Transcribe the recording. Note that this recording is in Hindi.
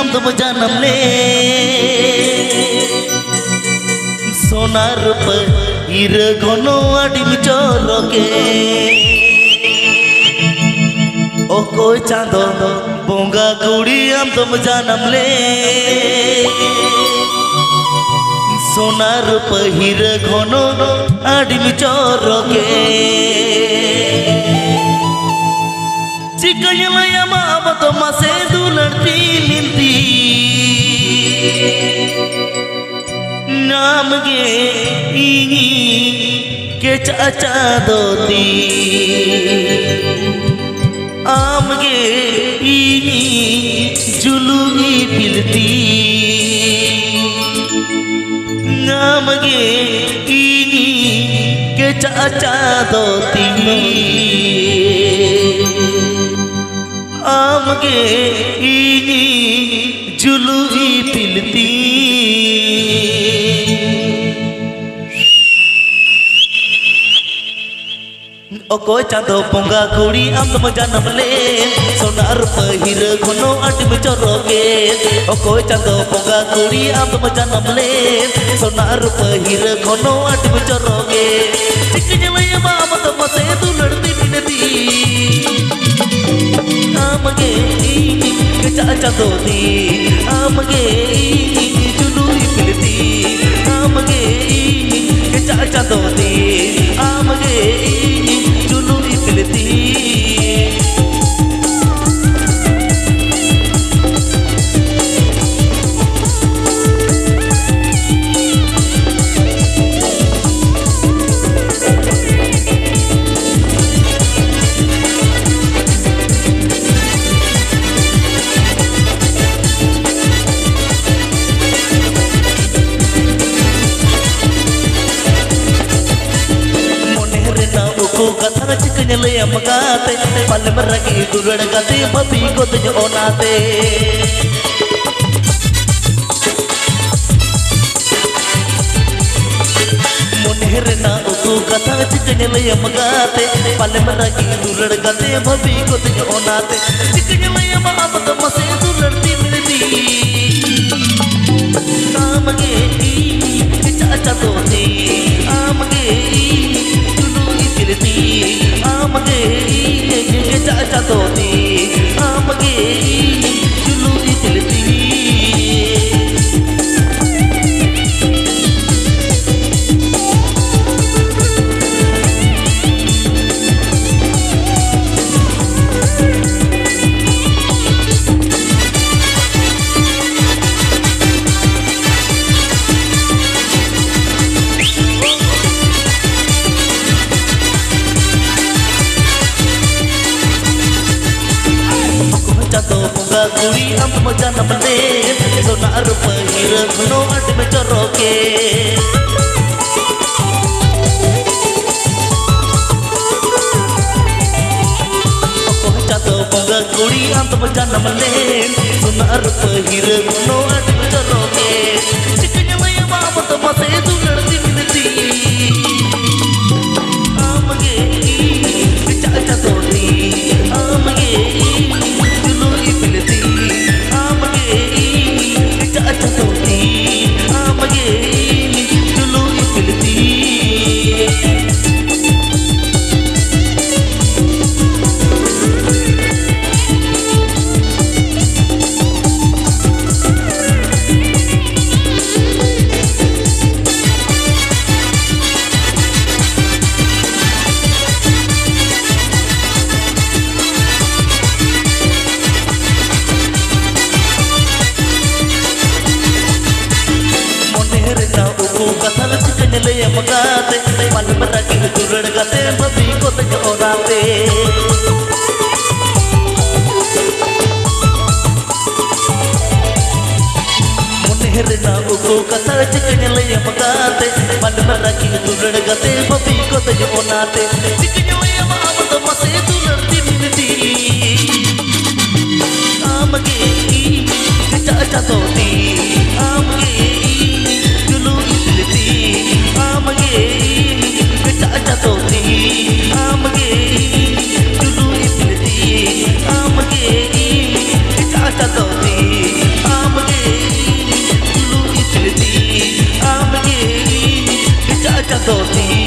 आम तुम जन्म ले सोनार पर हीरे घनो आडिम चोरोके ओ कोई चांदो बोंगा कुड़ी आम तुम जन्म ले सोनार पर हीरे घनो आडिम चोरोके चिकनया माब तो मसे दुलड़ती मिलती नाम गे इनी के चाचा दोती आम गे इनी जुलूई पिलती नाम गे इनी के चाचा दोती आम गे इनी जुलूई पिलती ओ कोई चांदो पोंगा कुड़ी आम तुम जन्म ले सोनार पहिर घनो आटिम चोरोगे ओ कोई चांदो पोंगा कुड़ी आम तुम जन्म ले सोनार पहिर घनो आटिम चोरोगे चिकनया माम तुम से दुलड़ती मिलती आमगे के चाचा दोती आमगे जुलूई पिलती आमगे के चाचा दोती आमगे जुलूई पिलती कथा चिकन मगाते पल मरगी दुरड़गाते बबी को तुझ ओनाते मुनेरे ना उकू कथा चिकन मगाते पल मरगी दुरड़गाते बबी को तुझ ओनाते चिकन माम तो मसे दुलड़ती मिलती आमगे चाचा दोती आमगे आमगे के चाचा दोती आमगे जुलूई पिलती कुड़ी आम तुम जन्म ले सोनार पहिर घनो आटिम चोरोके चातो बोंगा कुड़ी आम तुम जन्म ले सोनार पहिर घनो आटिम चोरोके चिकनया माम तुम से दुलड़ती मिलती आमगे चाचा दोती आमगे कथा चिकन मगाते पल मरगी दुरड़गाते बबी को तुझ ओनाते मुनेरे ना उकू कथा चिकन मगाते पल मरगी दुरड़गाते बबी को तुझ ओनाते चिकनया माम तो मसे दुलड़ती मिलती आमगे के चाचा दोती आमगे आमगे चाचा दोती आमगे जुलूई पिलती आमगे चाचा दोती चांदो दी